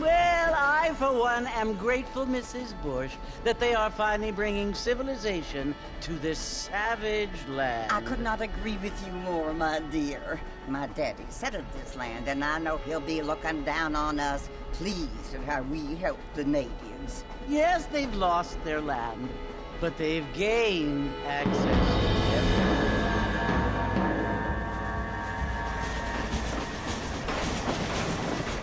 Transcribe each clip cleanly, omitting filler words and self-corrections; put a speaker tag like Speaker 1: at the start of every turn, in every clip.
Speaker 1: Well, I, for one, am grateful, Mrs. Bush, that they are finally bringing civilization to this savage land.
Speaker 2: I could not agree with you more, my dear. My daddy settled this land, and I know he'll be looking down on us, pleased at how we help the natives.
Speaker 1: Yes, they've lost their land, but they've gained access to everything.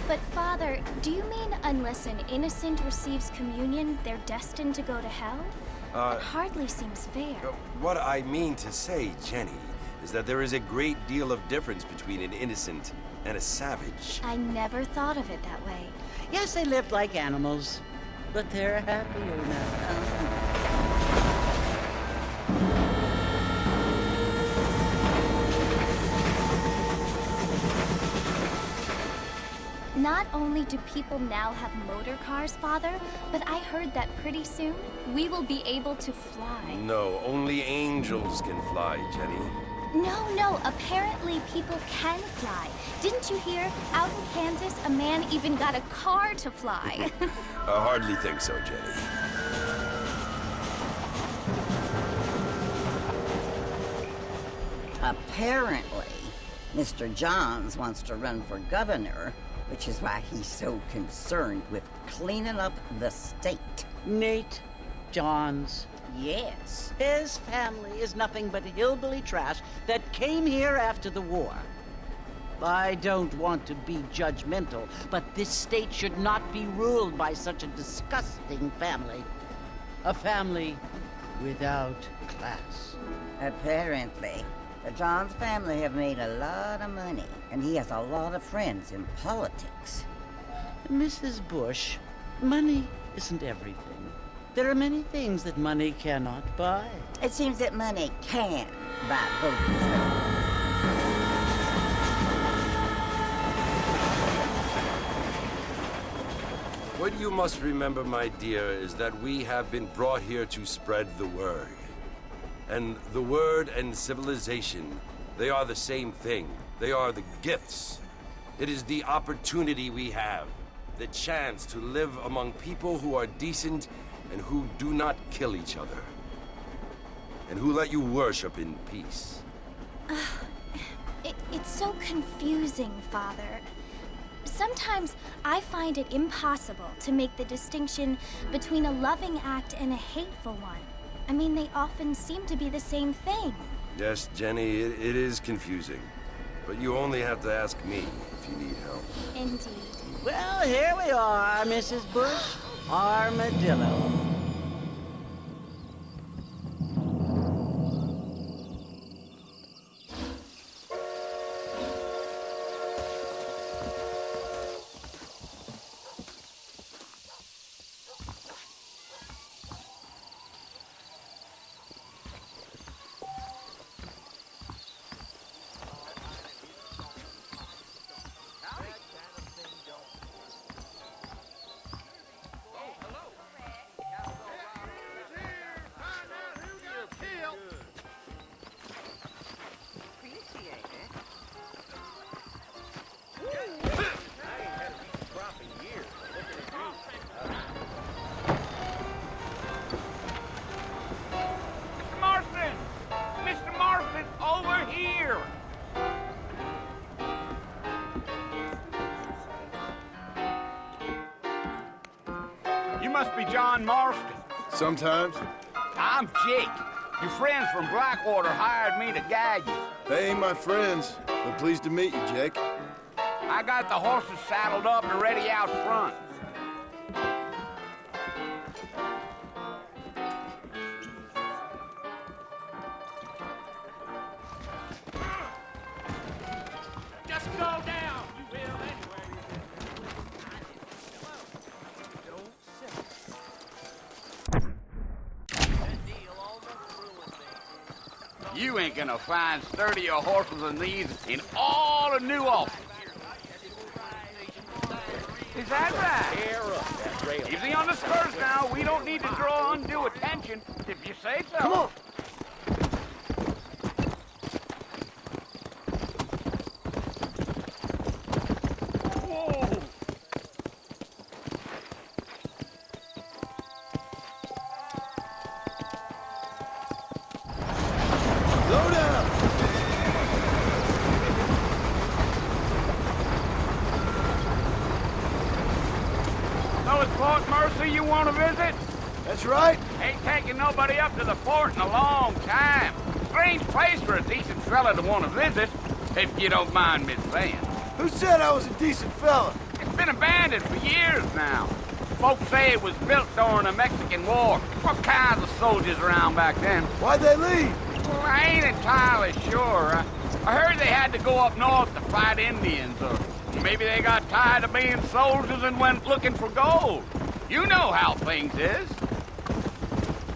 Speaker 3: But Father, do you mean unless an innocent receives communion, they're destined to go to hell? It hardly seems fair.
Speaker 4: What I mean to say, Jenny, is that there is a great deal of difference between an innocent and a savage.
Speaker 3: I never thought of it that way.
Speaker 1: Yes, they lived like animals, but they're happier now.
Speaker 3: Not only do people now have motor cars, Father, but I heard that pretty soon we will be able to fly.
Speaker 4: No, only angels can fly, Jenny.
Speaker 3: No, apparently people can fly. Didn't you hear? Out in Kansas, a man even got a car to fly.
Speaker 4: I hardly think so, Jenny.
Speaker 2: Apparently, Mr. Johns wants to run for governor, which is why he's so concerned with cleaning up the state.
Speaker 1: Nate Johns.
Speaker 2: Yes.
Speaker 1: His family is nothing but hillbilly trash that came here after the war. I don't want to be judgmental, but this state should not be ruled by such a disgusting family. A family without class.
Speaker 2: Apparently. The Johns family have made a lot of money, and he has a lot of friends in politics.
Speaker 1: Mrs. Bush, money isn't everything. There are many things that money cannot buy.
Speaker 2: It seems that money can buy voters, though.
Speaker 4: What you must remember, my dear, is that we have been brought here to spread the word. And the word and civilization, they are the same thing. They are the gifts. It is the opportunity we have, the chance to live among people who are decent and who do not kill each other, and who let you worship in peace.
Speaker 3: It's so confusing, Father. Sometimes I find it impossible to make the distinction between a loving act and a hateful one. I mean, they often seem to be the same thing.
Speaker 4: Yes, Jenny, it is confusing. But you only have to ask me if you need help.
Speaker 3: Indeed.
Speaker 1: Well, here we are, Mrs. Bush. Armadillo.
Speaker 5: You must be John Marston.
Speaker 6: Sometimes.
Speaker 5: I'm Jake. Your friends from Blackwater hired me to guide you.
Speaker 6: They ain't my friends, but pleased to meet you, Jake.
Speaker 5: I got the horses saddled up and ready out front.
Speaker 7: Just go down. You will anywhere you Don't sit. That deal almost ruined me.
Speaker 5: You ain't gonna find sturdier horses than these in all of New Ulster. Is that right?
Speaker 7: Tear up that rail.
Speaker 5: Easy on the spurs now. We don't need to draw undue attention, if you say so.
Speaker 6: Come on!
Speaker 5: Whoa!
Speaker 6: Slow down!
Speaker 5: So it's Fort Mercy you want to visit?
Speaker 6: That's right.
Speaker 5: Ain't taking nobody up to the fort in a long time. Strange place for a decent fella to want to visit, if you don't mind me saying.
Speaker 6: Who said I was a decent fella?
Speaker 5: It's been abandoned for years now. Folks say it was built during the Mexican War. What kinds of soldiers around back then?
Speaker 6: Why'd they leave?
Speaker 5: Well, I ain't entirely sure. I heard they had to go up north to fight Indians, or maybe they got tired of being soldiers and went looking for gold. You know how things is.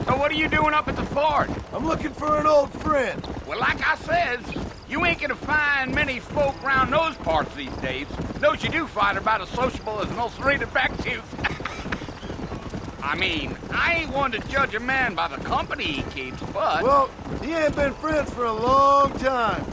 Speaker 5: So what are you doing up at the fort?
Speaker 6: I'm looking for an old friend.
Speaker 5: Well, like I says, you ain't gonna find many folk around those parts these days. Those you do find are about as sociable as most rated-back youth. I mean, I ain't one to judge a man by the company he keeps, but...
Speaker 6: Well, he ain't been friends for a long time.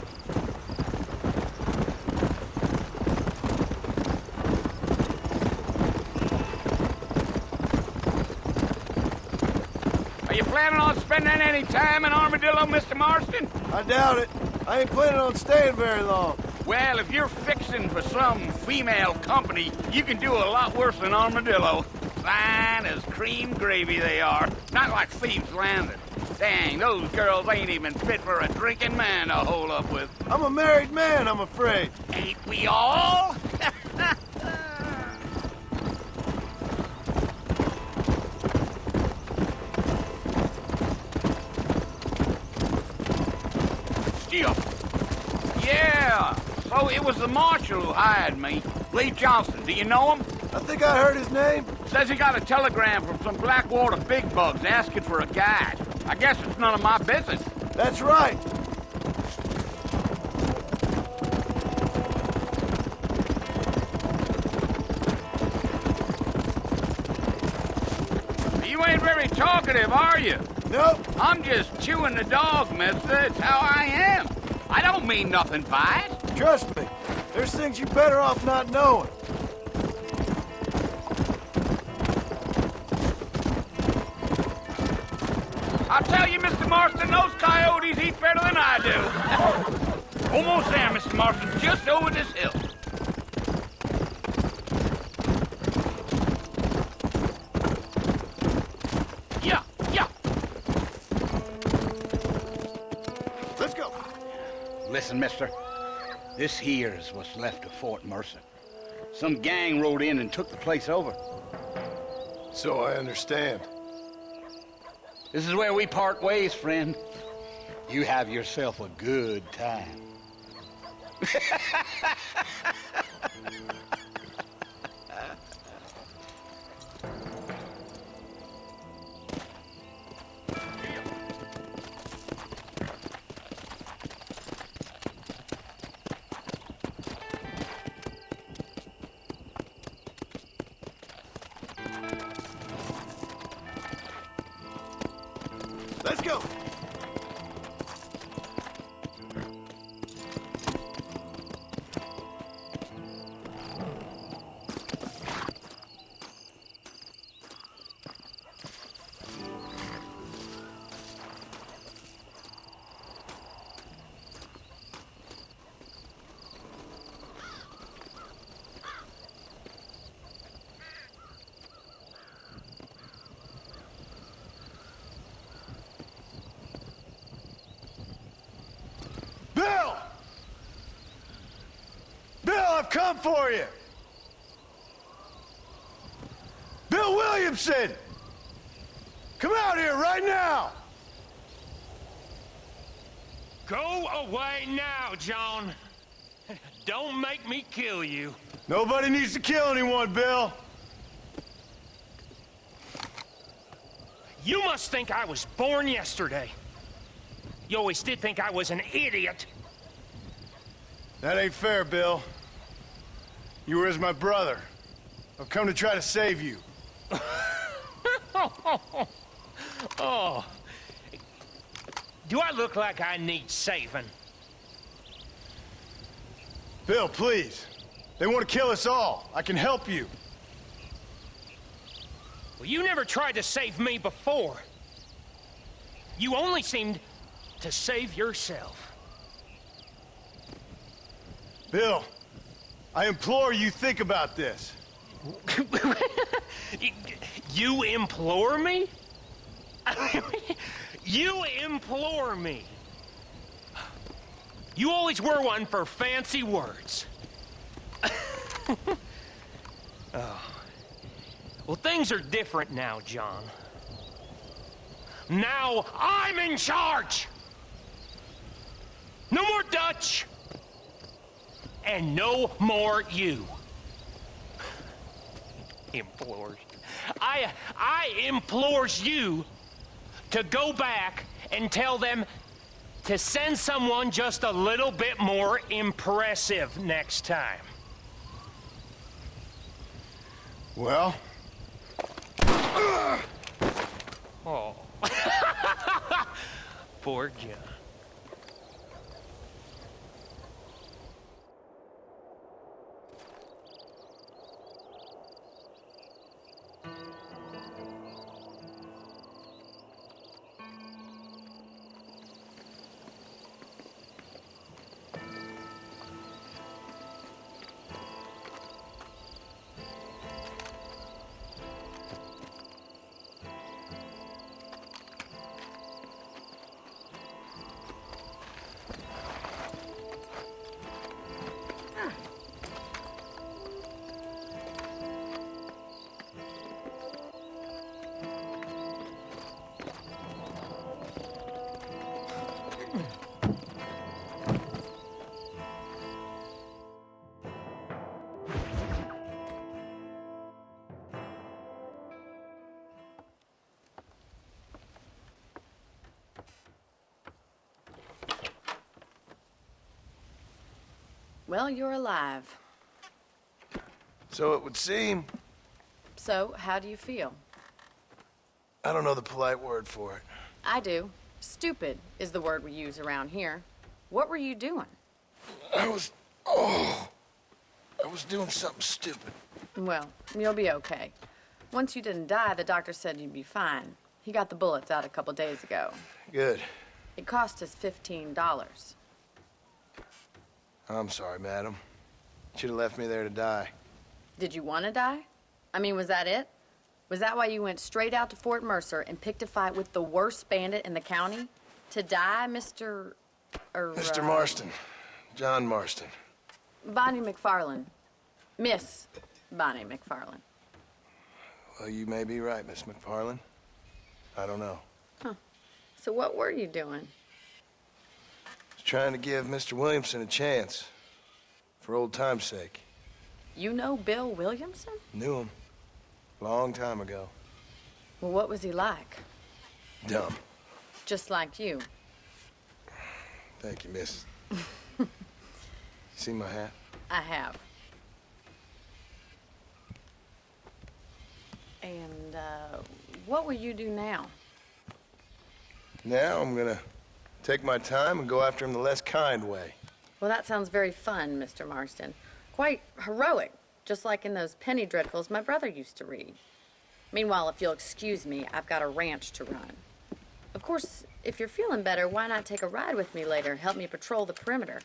Speaker 5: Are you planning on spending any time in Armadillo, Mr. Marston?
Speaker 6: I doubt it. I ain't planning on staying very long.
Speaker 5: Well, if you're fixing for some female company, you can do a lot worse than Armadillo. Fine as cream gravy they are. Not like Thieves' Landing. Dang, those girls ain't even fit for a drinking man to hole up with.
Speaker 6: I'm a married man, I'm afraid.
Speaker 5: Ain't we all? Still. Yeah, so it was the marshal who hired me. Lee Johnson, do you know him?
Speaker 6: I think I heard his name.
Speaker 5: Says he got a telegram from some Blackwater big bugs asking for a guide. I guess it's none of my business.
Speaker 6: That's right.
Speaker 5: You ain't very talkative, are you?
Speaker 6: Nope.
Speaker 5: I'm just chewing the dog, mister. It's how I am. I don't mean nothing by it.
Speaker 6: Trust me. There's things you're better off not knowing.
Speaker 5: I'll tell you, Mr. Marston, those coyotes eat better than I do. Almost there, Mr. Marston. Just over this hill. Yeah, yeah.
Speaker 6: Let's go.
Speaker 5: Listen, mister. This here is what's left of Fort Mercer. Some gang rode in and took the place over.
Speaker 6: So I understand.
Speaker 5: This is where we part ways, friend. You have yourself a good time.
Speaker 6: Let's go. Bill! Bill, I've come for you! Bill Williamson! Come out here right now!
Speaker 7: Go away now, John. Don't make me kill you.
Speaker 6: Nobody needs to kill anyone, Bill.
Speaker 7: You must think I was born yesterday. You always did think I was an idiot.
Speaker 6: That ain't fair, Bill. You were as my brother. I've come to try to save you.
Speaker 7: Oh. Do I look like I need saving?
Speaker 6: Bill, please. They want to kill us all. I can help you.
Speaker 7: Well, you never tried to save me before. You only seemed to save yourself.
Speaker 6: Bill, I implore you think about this.
Speaker 7: You implore me? You implore me. You always were one for fancy words. Oh. Well, things are different now, John. Now I'm in charge! No more Dutch! And no more you. Implores. I implores you to go back and tell them to send someone just a little bit more impressive next time.
Speaker 6: Well?
Speaker 7: Oh. Poor John.
Speaker 8: Well, you're alive.
Speaker 6: So it would seem.
Speaker 8: So, how do you feel?
Speaker 6: I don't know the polite word for it.
Speaker 8: I do. Stupid is the word we use around here. What were you doing?
Speaker 6: I was doing something stupid.
Speaker 8: Well, you'll be okay. Once you didn't die, the doctor said you'd be fine. He got the bullets out a couple days ago.
Speaker 6: Good.
Speaker 8: It cost us $15.
Speaker 6: I'm sorry, madam. Should have left me there to die.
Speaker 8: Did you want to die? I mean, was that it? Was that why you went straight out to Fort Mercer and picked a fight with the worst bandit in the county? To die, Mr.
Speaker 6: Mr. Marston. John Marston.
Speaker 8: Bonnie McFarland. Miss Bonnie McFarland.
Speaker 6: Well, you may be right, Miss McFarland. I don't know.
Speaker 8: So what were you doing?
Speaker 6: Was trying to give Mr. Williamson a chance. For old time's sake.
Speaker 8: You know Bill Williamson?
Speaker 6: Knew him. Long time ago.
Speaker 8: Well, what was he like?
Speaker 6: Dumb.
Speaker 8: Just like you.
Speaker 6: Thank you, miss. See my hat?
Speaker 8: I have. And, what will you do now?
Speaker 6: Now I'm gonna take my time and go after him the less kind way.
Speaker 8: Well, that sounds very fun, Mr. Marston. Quite heroic, just like in those penny dreadfuls my brother used to read. Meanwhile, if you'll excuse me, I've got a ranch to run. Of course, if you're feeling better, why not take a ride with me later? Help me patrol the perimeter.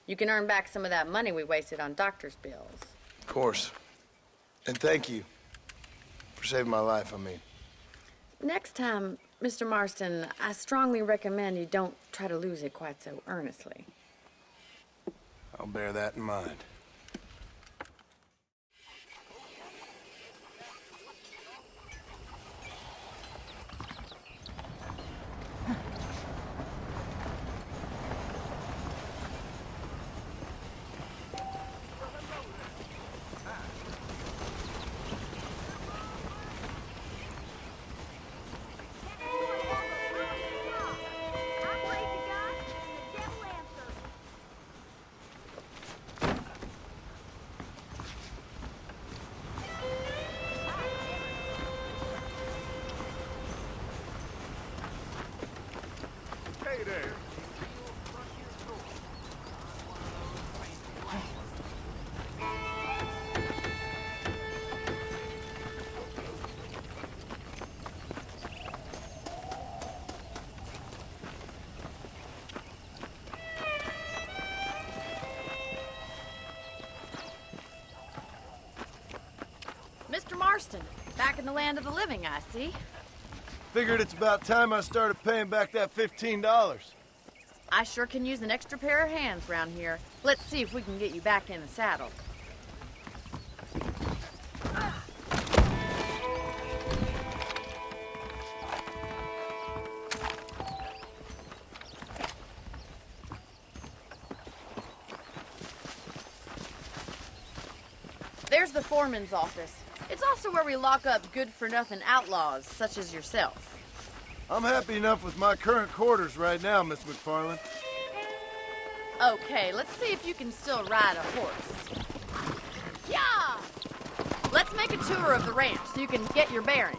Speaker 8: You can earn back some of that money we wasted on doctor's bills.
Speaker 6: Of course. And thank you. For saving my life, I mean.
Speaker 8: Next time, Mr. Marston, I strongly recommend you don't try to lose it quite so earnestly.
Speaker 6: I'll bear that in mind.
Speaker 8: Mr. Marston, back in the land of the living, I see.
Speaker 6: Figured it's about time I started paying back that $15.
Speaker 8: I sure can use an extra pair of hands around here. Let's see if we can get you back in the saddle. There's the foreman's office. It's also where we lock up good-for-nothing outlaws, such as yourself.
Speaker 6: I'm happy enough with my current quarters right now, Miss McFarland.
Speaker 8: Okay, let's see if you can still ride a horse. Yeah! Let's make a tour of the ranch so you can get your bearings.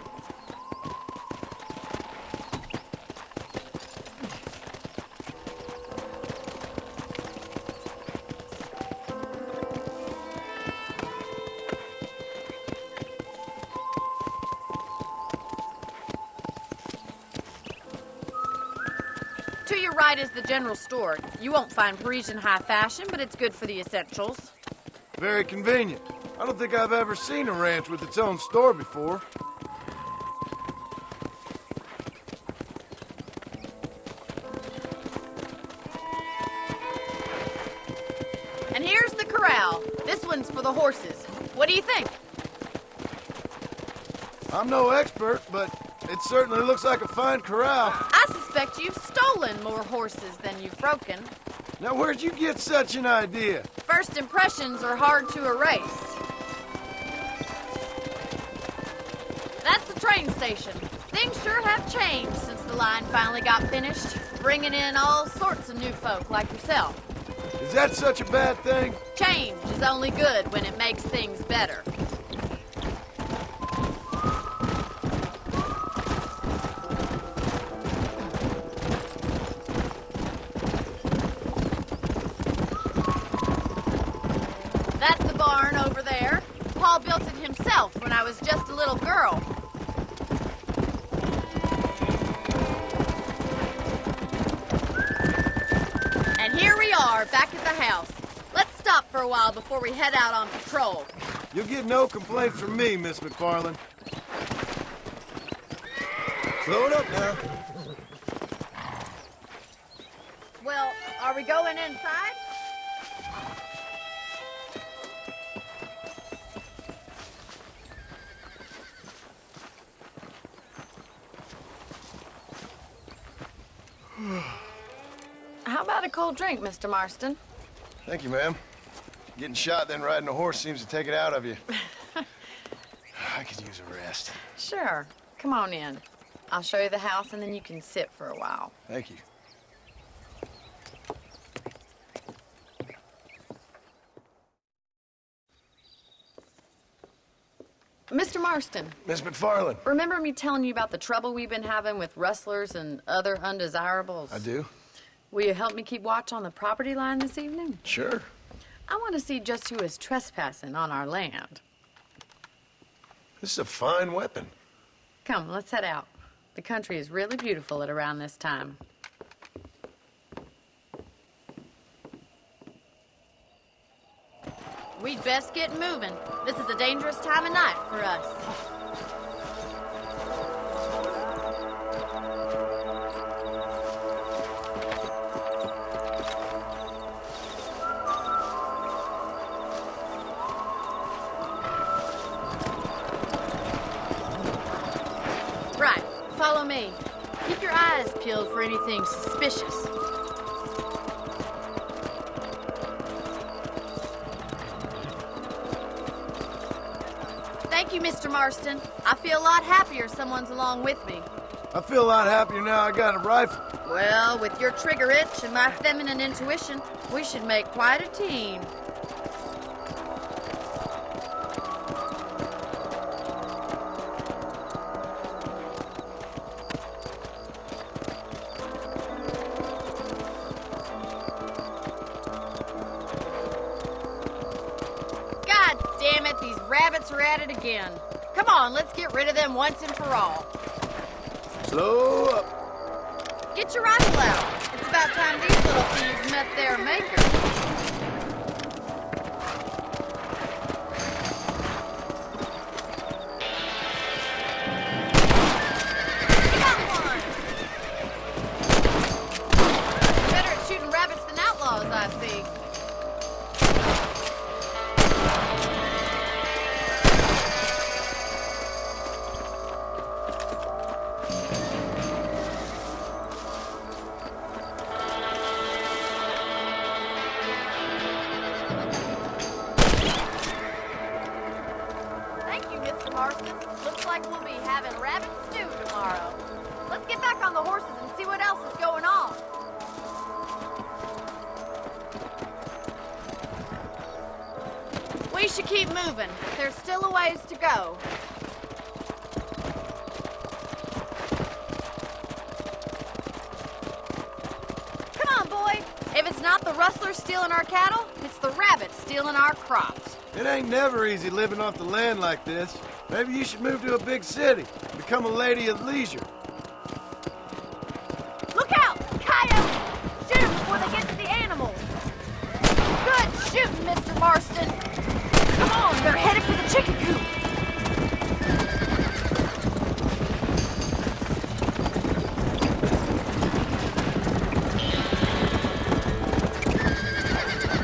Speaker 8: To your right is the general store. You won't find Parisian high fashion, but it's good for the essentials.
Speaker 6: Very convenient. I don't think I've ever seen a ranch with its own store before.
Speaker 8: And here's the corral. This one's for the horses. What do you think?
Speaker 6: I'm no expert, but it certainly looks like a fine corral.
Speaker 8: I suspect you've stolen more horses than you've broken.
Speaker 6: Now, where'd you get such an idea?
Speaker 8: First impressions are hard to erase. That's the train station. Things sure have changed since the line finally got finished, bringing in all sorts of new folk like yourself.
Speaker 6: Is that such a bad thing?
Speaker 8: Change is only good when it makes things better. Paul built it himself when I was just a little girl. And here we are, back at the house. Let's stop for a while before we head out on patrol.
Speaker 6: You'll get no complaints from me, Miss McFarland. Slow it up now.
Speaker 8: Well, are we going inside? How about a cold drink, Mr. Marston?
Speaker 6: Thank you, ma'am. Getting shot, then riding a horse seems to take it out of you. I could use a rest.
Speaker 8: Sure. Come on in. I'll show you the house, and then you can sit for a while.
Speaker 6: Thank you.
Speaker 8: Mr. Marston,
Speaker 6: Miss McFarland.
Speaker 8: remember me telling you about the trouble we've been having with rustlers and other undesirables?
Speaker 6: I do.
Speaker 8: Will you help me keep watch on the property line this evening?
Speaker 6: Sure.
Speaker 8: I want to see just who is trespassing on our land.
Speaker 6: This is a fine weapon.
Speaker 8: Come, let's head out. The country is really beautiful at around this time. We'd best get moving. This is a dangerous time of night for us. Right, follow me. Keep your eyes peeled for anything suspicious. Thank you, Mr. Marston. I feel a lot happier someone's along with me.
Speaker 6: I feel a lot happier now I got a rifle.
Speaker 8: Well, with your trigger itch and my feminine intuition, we should make quite a team. God damn it, these rabbits are at it again. Come on, let's get rid of them once and for all.
Speaker 6: Slow up.
Speaker 8: Get your rifle out. It's about time these little thieves met their maker. You got one. Better at shooting rabbits than outlaws, I see. Thank you, Mr. Marston. Looks like we'll be having rabbit stew tomorrow. Let's get back on the horses and see what else is going on. We should keep moving. There's still a ways to go. Come on, boy. If it's not the rustlers stealing our cattle, it's the rabbits stealing our crops.
Speaker 6: It ain't never easy living off the land like this. Maybe you should move to a big city. Become a lady of leisure.
Speaker 8: Look out! Coyotes! Shoot them before they get to the animals. Good shooting, Mr. Marston. Come on, they're headed for the chicken coop.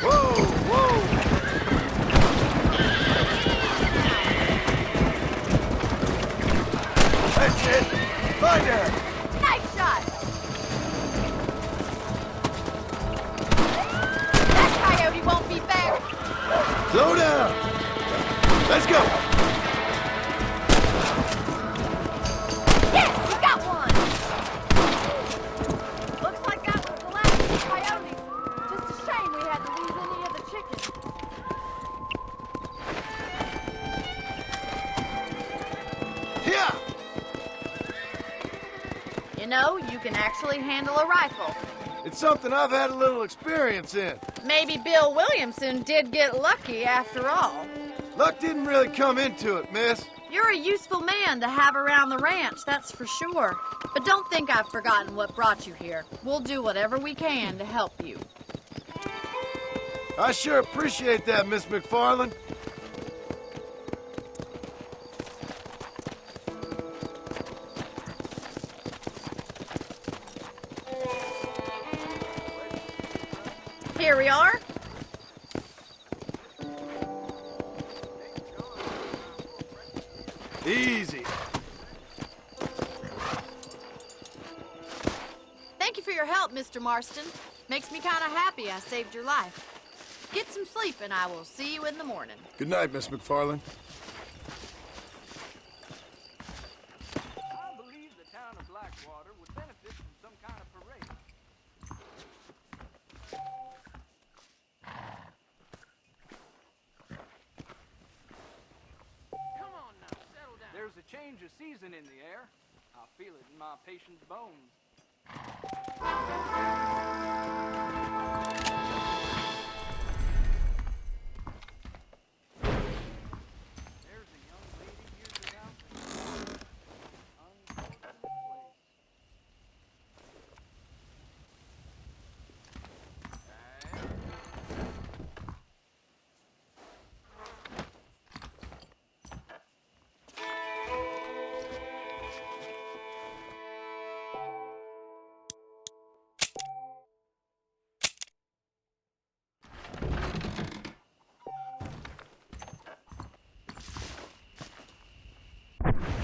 Speaker 6: Whoa, whoa! That's it! Find her!
Speaker 8: Nice shot! That coyote won't be fair.
Speaker 6: Slow down! Let's go!
Speaker 8: Yes, you got one! Looks like that was the last of the coyotes. Just a shame we had to lose any of the chickens.
Speaker 6: Here!
Speaker 8: You know, you can actually handle a rifle.
Speaker 6: It's something I've had a little experience in.
Speaker 8: Maybe Bill Williamson did get lucky after all.
Speaker 6: Luck didn't really come into it, miss.
Speaker 8: You're a useful man to have around the ranch, that's for sure. But don't think I've forgotten what brought you here. We'll do whatever we can to help you.
Speaker 6: I sure appreciate that, Miss McFarland.
Speaker 8: Here we are.
Speaker 6: Easy.
Speaker 8: Thank you for your help, Mr. Marston. Makes me kind of happy I saved your life. Get some sleep and I will see you in the morning.
Speaker 6: Good night, Miss McFarland.
Speaker 5: I believe the town of Blackwater would benefit from some kind of parade. Come on now, settle down. There's a change of season in the air. I feel it in my patient's bones.